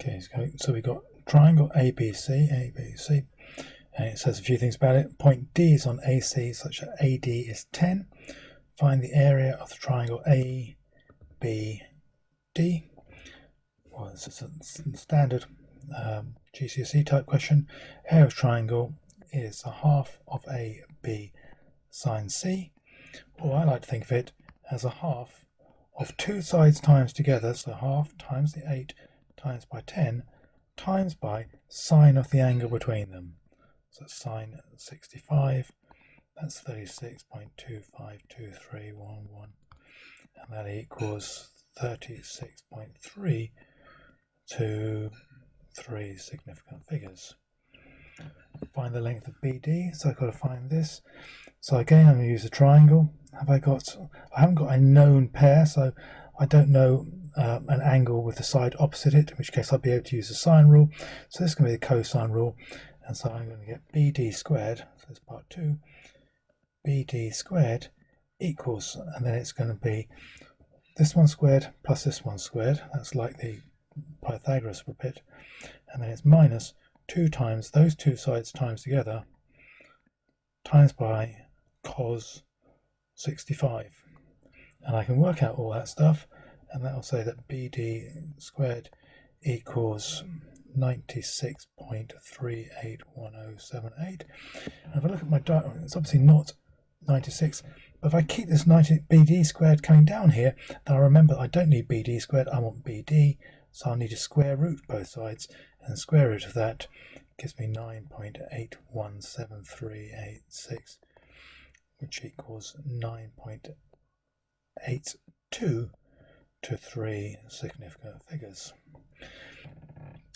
Okay, so we've got triangle ABC, and it says a few things about it. Point D is on AC such that AD is 10. Find the area of the triangle ABD. Well, this is a standard GCSE type question. Area of triangle is a half of AB sine C, or I like to think of it as a half of two sides times together, so half times the 8 times by 10 times by sine of the angle between them. So sine 65, that's 36.252311, and that equals 36.323 significant figures. Find the length of BD, so I've got to find this. So again, I'm going to use a triangle. I haven't got a known pair, so I don't know an angle with the side opposite it, in which case I'll be able to use the sine rule. So this is going to be the cosine rule, and so I'm going to get BD squared, so that's part 2, BD squared equals, and then it's going to be this one squared plus this one squared, that's like the Pythagoras bit, and then it's minus 2 times those two sides times together times by cos 65, and I can work out all that stuff, and that will say that BD squared equals 96.381078. And if I look at my diagram, it's obviously not 96, but if I keep this 90 BD squared coming down here, then I remember I don't need BD squared, I want BD, so I'll need to square root both sides, and the square root of that gives me 9.817386, which equals 9.82 to 3 significant figures.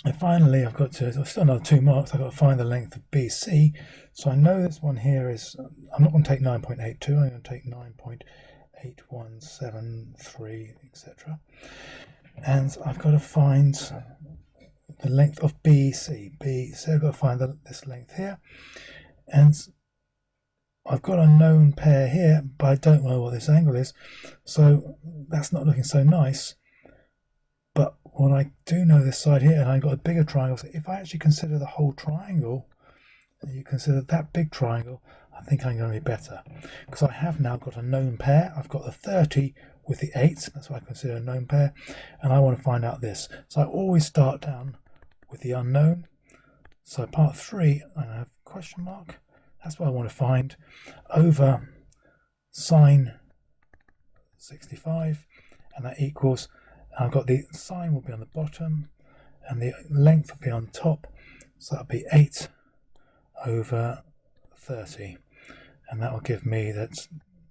And finally, I've still another 2 marks. I've got to find the length of BC. So I know this one here is, I'm not going to take 9.82, I'm going to take 9.8173, etc. And I've got to find the length of BC. So I've got to find this length here. And I've got a known pair here, but I don't know what this angle is. So that's not looking so nice. But when I do know this side here, and I've got a bigger triangle, so if I actually consider the whole triangle, and you consider that big triangle, I think I'm going to be better. Because I have now got a known pair. I've got the 30 with the 8, that's what I consider a known pair, and I want to find out this. So I always start down with the unknown. So part 3, I have question mark. That's what I want to find, over sine 65, and that equals, I've got the sine will be on the bottom, and the length will be on top, so that'll be 8 over 30, and that will give me that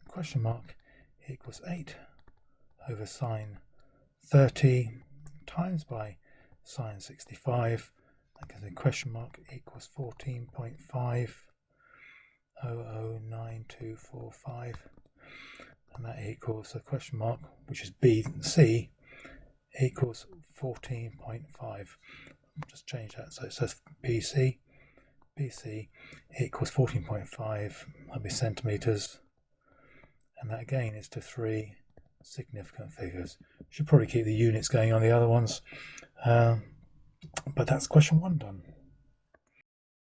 question mark equals 8 over sine 30 times by sine 65, that gives me question mark equals 14.5009245, and that equals a question mark, which is BC, equals 14.5. Just change that so it says BC equals 14.5, that'll be centimetres, and that again is to 3 significant figures. Should probably keep the units going on the other ones, but that's question 1 done.